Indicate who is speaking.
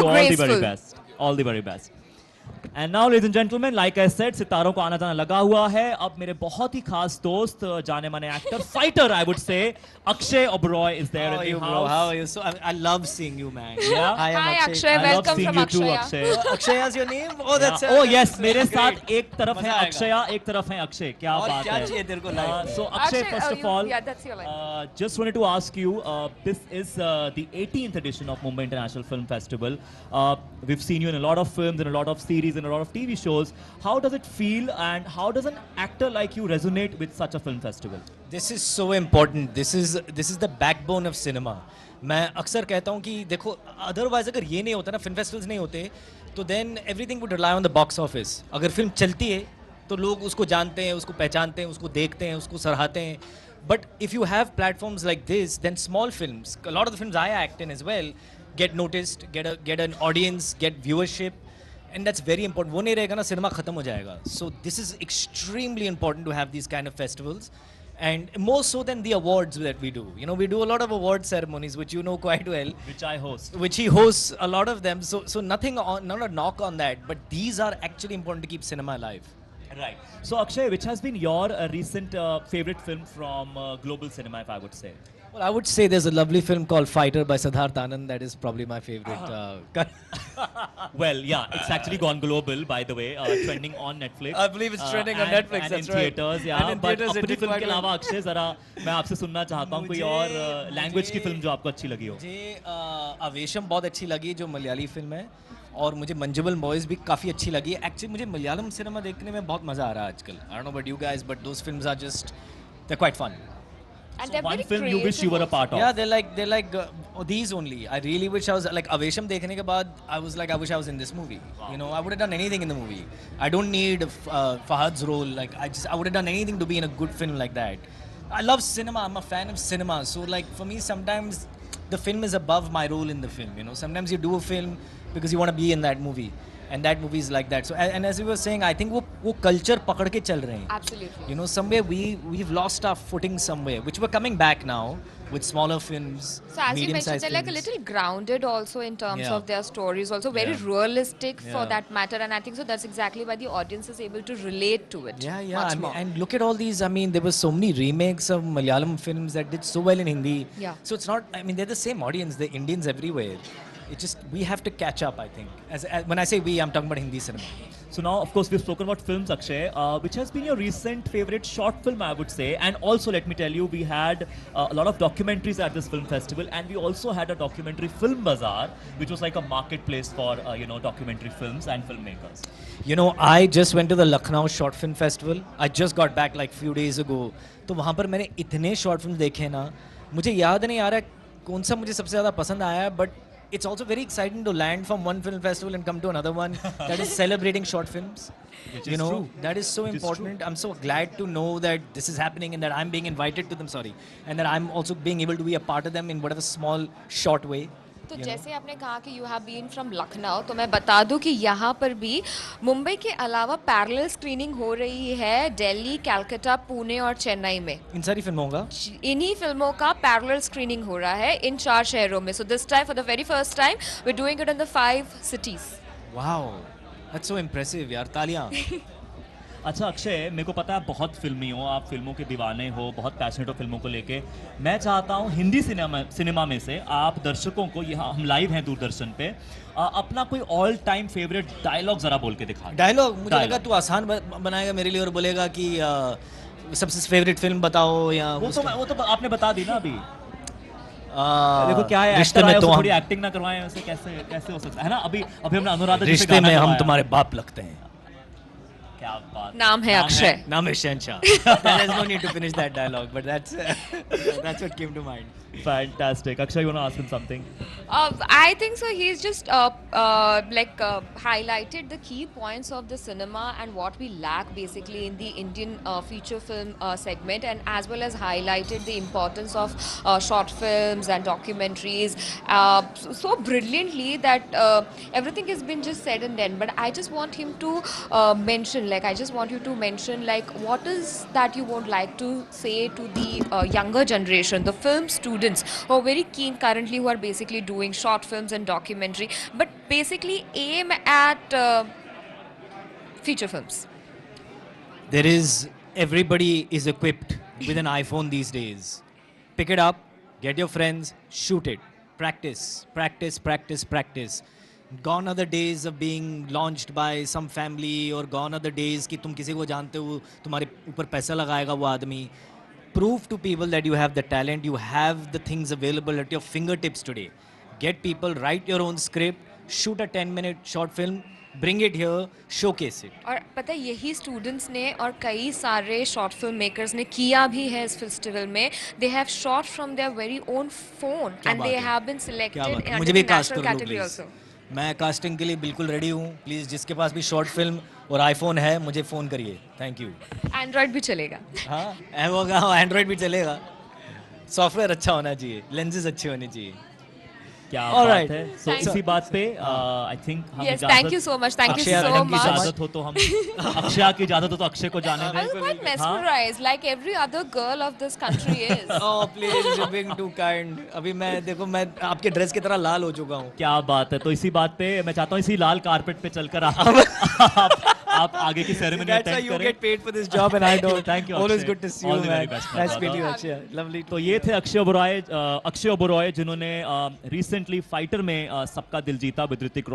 Speaker 1: So all the very
Speaker 2: graceful.
Speaker 1: best. All the very best. And now, ladies and gentlemen, like I said, सितारों को आना जाना लगा हुआ है. अब मेरे बहुत ही खास दोस्त, जाने माने actor, fighter, I would say, Akshay Oberoi is there
Speaker 3: How
Speaker 1: in
Speaker 3: are
Speaker 1: the
Speaker 3: you,
Speaker 1: house.
Speaker 3: bro? How are you? So I love seeing you, man.
Speaker 1: Yeah.
Speaker 3: Hi, I'm
Speaker 2: Hi, Akshay.
Speaker 1: I love
Speaker 2: Welcome
Speaker 1: seeing
Speaker 2: from
Speaker 1: you too,
Speaker 2: Akshaya.
Speaker 1: Akshay.
Speaker 3: Akshaya's your name? Oh, that's
Speaker 1: Oh yes,
Speaker 3: that's
Speaker 1: मेरे
Speaker 3: great.
Speaker 1: साथ एक तरफ है
Speaker 3: मजा आएगा।
Speaker 1: अक्षया, एक तरफ है अक्षय. क्या
Speaker 3: और
Speaker 1: बात
Speaker 3: क्या
Speaker 1: है?
Speaker 3: चाहिए तेरे को life में?
Speaker 1: So Akshay,
Speaker 2: Akshay,
Speaker 1: first of
Speaker 2: you-
Speaker 1: all,
Speaker 2: yeah, that's your line.
Speaker 1: just wanted to ask you, this is the 18th edition of Mumbai International Film Festival. We've seen you in a lot of films, in a lot of series, in a lot of TV shows. How does it feel, and how does an actor like you resonate with such a film festival?
Speaker 3: This is so important. This is the backbone of cinema. मैं अक्सर कहता हूँ कि देखो, otherwise अगर ये नहीं होता ना, फिल्म फेस्टिवल्स नहीं होते, तो then everything would rely on the box office. अगर फिल्म चलती है तो लोग उसको जानते हैं, उसको पहचानते हैं, उसको देखते हैं, उसको सराहते हैं. But if you have platforms like this, then small films, a lot of the films I act in as well, get noticed, get an audience, get viewership, and that's very important. वो नहीं रहेगा ना, cinema खत्म हो जाएगा. So this is extremely important to have these kind of festivals. And more so than the awards that we do. You know, we do a lot of award ceremonies, which you know quite well.
Speaker 1: Which I host.
Speaker 3: Which he hosts a lot of them. So nothing on, not a knock on that. But these are actually important to keep cinema alive.
Speaker 1: Right. So Akshay, which has been your recent favorite film from global cinema, if I would say?
Speaker 3: Well, I would say there's a lovely film called Fighter by Siddharth Anand. That is probably my favorite.
Speaker 1: Well, yeah, it's actually gone global, by the way, trending on Netflix.
Speaker 3: I believe it's trending on Netflix,
Speaker 1: and
Speaker 3: that's
Speaker 1: in
Speaker 3: right.
Speaker 1: theaters, yeah.
Speaker 3: And in
Speaker 1: But
Speaker 3: theaters it
Speaker 1: अपनी
Speaker 3: did
Speaker 1: film
Speaker 3: quite
Speaker 1: के
Speaker 3: well.
Speaker 1: अलावा अक्षय, जरा मैं आपसे सुनना चाहता हूँ कोई और लैंग्वेज की फिल्म जो आपको अच्छी लगी हो.
Speaker 3: मुझे अवेशम बहुत अच्छी लगी, जो मलयाली फिल्म है, और मुझे मंजुबल बॉयज भी काफ़ी अच्छी लगी. एक्चुअली मुझे मलयालम सिनेमा देखने में बहुत मज़ा आ रहा है आजकल. I don't know about you guys, but those films are just, they're quite fun.
Speaker 2: And
Speaker 1: So
Speaker 2: they're
Speaker 1: one
Speaker 2: very
Speaker 1: film you wish you were a part of.
Speaker 3: Yeah, they're like these only. I really wish I was like Avesham देखने के बाद I was like, I wish I was in this movie.
Speaker 1: Wow.
Speaker 3: You know, I would have done anything in the movie. I don't need Fahad's role. Like I would have done anything to be in a good film like that. I love cinema. I'm a fan of cinema. So like for me, sometimes the film is above my role in the film. You know, sometimes you do a film because you want to be in that movie. And that movie is like that. So and as we were saying, I think वो culture पकड़ के चल रहे हैं.
Speaker 2: Absolutely.
Speaker 3: You know, somewhere we've lost our footing somewhere, which we're coming back now with smaller films,
Speaker 2: So as you mentioned,
Speaker 3: medium-sized
Speaker 2: they're like a
Speaker 3: films.
Speaker 2: little grounded also in terms
Speaker 3: Yeah.
Speaker 2: of their stories, also very
Speaker 3: Yeah.
Speaker 2: realistic for
Speaker 3: Yeah.
Speaker 2: that matter. And I think so that's exactly why the audience is able to relate to it.
Speaker 3: Yeah,
Speaker 2: much
Speaker 3: I mean,
Speaker 2: more.
Speaker 3: and look at all these. I mean, there were so many remakes of Malayalam films that did so well in Hindi.
Speaker 2: Yeah.
Speaker 3: So it's not. I mean, they're the same audience. They're Indians everywhere. It just we have to catch up. I think. As when I say we, I'm talking about Hindi cinema.
Speaker 1: So now, of course, we've spoken about films, Akshay. Which has been your recent favorite short film, I would say? And also, let me tell you, we had a lot of documentaries at this film festival, and we also had a documentary film bazaar, which was like a marketplace for documentary films and filmmakers.
Speaker 3: You know, I just went to the Lucknow Short Film Festival. I just got back like few days ago. तो वहाँ पर मैंने इतने short films देखे ना, मुझे याद नहीं आ रहा कौन सा मुझे सबसे ज़्यादा पसंद आया, but it's also very exciting to land from one film festival and come to another one that is celebrating short films.
Speaker 1: Which
Speaker 3: You
Speaker 1: is
Speaker 3: know,
Speaker 1: true.
Speaker 3: that is so
Speaker 1: Which is
Speaker 3: important. I'm so glad to know that this is happening and that I'm being invited to them, and that I'm also being able to be a part of them in whatever small, short way.
Speaker 2: तो
Speaker 3: you know.
Speaker 2: जैसे आपने कहा कि you have been from Lucknow, तो मैं बता दूं कि यहाँ पर भी मुंबई के अलावा पैरेलल स्क्रीनिंग हो रही है दिल्ली, कलकत्ता, पुणे और चेन्नई में.
Speaker 3: इन सारी फिल्मों का
Speaker 2: इन्हीं फिल्मों का पैरेलल स्क्रीनिंग हो रहा है इन 4 शहरों में. So this time for the very first time we are doing it in the 5 cities.
Speaker 3: Wow, that's so impressive, यार. तालियां.
Speaker 1: अच्छा अक्षय, मेरे को पता है बहुत फिल्मी हो, आप फिल्मों के दीवाने हो, बहुत पैशनेट हो फिल्मों को लेके. मैं चाहता हूँ हिंदी सिनेमा में से आप दर्शकों को, यहाँ हम लाइव हैं दूरदर्शन पे, अपना कोई ऑल टाइम फेवरेट डायलॉग जरा बोल के दिखा.
Speaker 3: डायलॉग मुझे लगा तू आसान बनाएगा मेरे लिए और बोलेगा कि सबसे फेवरेट फिल्म बताओ या
Speaker 1: वो तो आपने बता दी ना अभी.
Speaker 3: देखो
Speaker 1: देखो क्या है,
Speaker 3: रिश्ते
Speaker 1: एक्टर
Speaker 3: में
Speaker 1: आए,
Speaker 3: तो
Speaker 1: उसको थोड़ी एक्टिंग ना करवाएं, वैसे कैसे हो सकता है ना. अभी हमने अनुराधा जी से
Speaker 3: रिश्ते
Speaker 1: गाना
Speaker 3: में हम
Speaker 1: करवाया.
Speaker 3: तुम्हारे बाप लगते हैं.
Speaker 1: क्या बात.
Speaker 2: नाम है अक्षय.
Speaker 3: नाम है शहनशाह. There's no need to finish that dialogue, but that's what came to mind.
Speaker 1: Fantastic. Akshay, you want to ask him something?
Speaker 2: I think so. He's just highlighted the key points of the cinema and what we lack basically in the Indian feature film segment, and as well as highlighted the importance of short films and documentaries so brilliantly that everything has been just said and done. But I just want him to mention question. Like, I just want you to mention, like, what is that you would like to say to the younger generation, the film students who are very keen currently, who are basically doing short films and documentary, but basically aim at feature films.
Speaker 3: There is, everybody is equipped with an iPhone these days. Pick it up, get your friends, shoot it. Practice, practice, practice, practice. Gone are the days of being launched by some family, or gone are the days कि तुम किसी को जानते हो, तुम्हारे ऊपर पैसा लगाएगा वो आदमी. Prove to people that you have the talent, you have the things available at your fingertips today. Get people, write your own script, shoot a 10-minute short film, bring it here, showcase it.
Speaker 2: और पता है यही students ने और कई सारे short film makers ने किया भी है इस फेस्टिवल में. They have shot from their very own phone and they have been
Speaker 3: क्या
Speaker 2: सिलेक्टेड
Speaker 3: बात है,
Speaker 2: इन
Speaker 3: मुझे भी
Speaker 2: द
Speaker 3: कास्ट
Speaker 2: नेशनल
Speaker 3: कर लो
Speaker 2: कैटेगरी
Speaker 3: प्लीज.
Speaker 2: आल्सो.
Speaker 3: मैं कास्टिंग के लिए बिल्कुल रेडी हूँ. प्लीज जिसके पास भी शॉर्ट फिल्म और आईफोन है मुझे फ़ोन करिए. Thank you.
Speaker 2: एंड्रॉइड भी चलेगा.
Speaker 3: हाँ होगा, एंड्रॉइड भी चलेगा. सॉफ्टवेयर अच्छा होना चाहिए, लेंसेज अच्छे होने चाहिए.
Speaker 1: क्या
Speaker 3: All
Speaker 1: बात
Speaker 3: right.
Speaker 1: है. So
Speaker 2: Thank
Speaker 1: इसी बात पे आई थिंक हम
Speaker 2: Yes, thank you so much. Thank you
Speaker 3: Akshay
Speaker 2: so
Speaker 3: madam की
Speaker 2: much.
Speaker 1: इजाजत हो तो हम अक्षया की इजाजत हो तो अक्षय को
Speaker 2: I
Speaker 1: जानेंगे.
Speaker 2: was quite mesmerized, like every other girl of this country is.
Speaker 3: Oh please, you're being too kind. अभी मैं देखो, मैं आपके ड्रेस की तरह लाल हो चुका हूँ.
Speaker 1: क्या बात है. तो इसी बात पे मैं चाहता हूँ इसी लाल कारपेट पे चलकर आप आगे की ceremony
Speaker 3: That's why
Speaker 1: attend
Speaker 3: you
Speaker 1: करें.
Speaker 3: get paid for this job and I don't.
Speaker 1: Thank you,
Speaker 3: Always
Speaker 1: Akshay.
Speaker 3: good to see
Speaker 1: All
Speaker 3: you,
Speaker 1: the very
Speaker 3: man.
Speaker 1: best, my
Speaker 3: Nice to meet
Speaker 1: brother.
Speaker 3: you, Akshay. Lovely.
Speaker 1: तो ये थे अक्षय ओबरॉय जिन्होंने recently fighter में सबका दिल जीता with Hrithik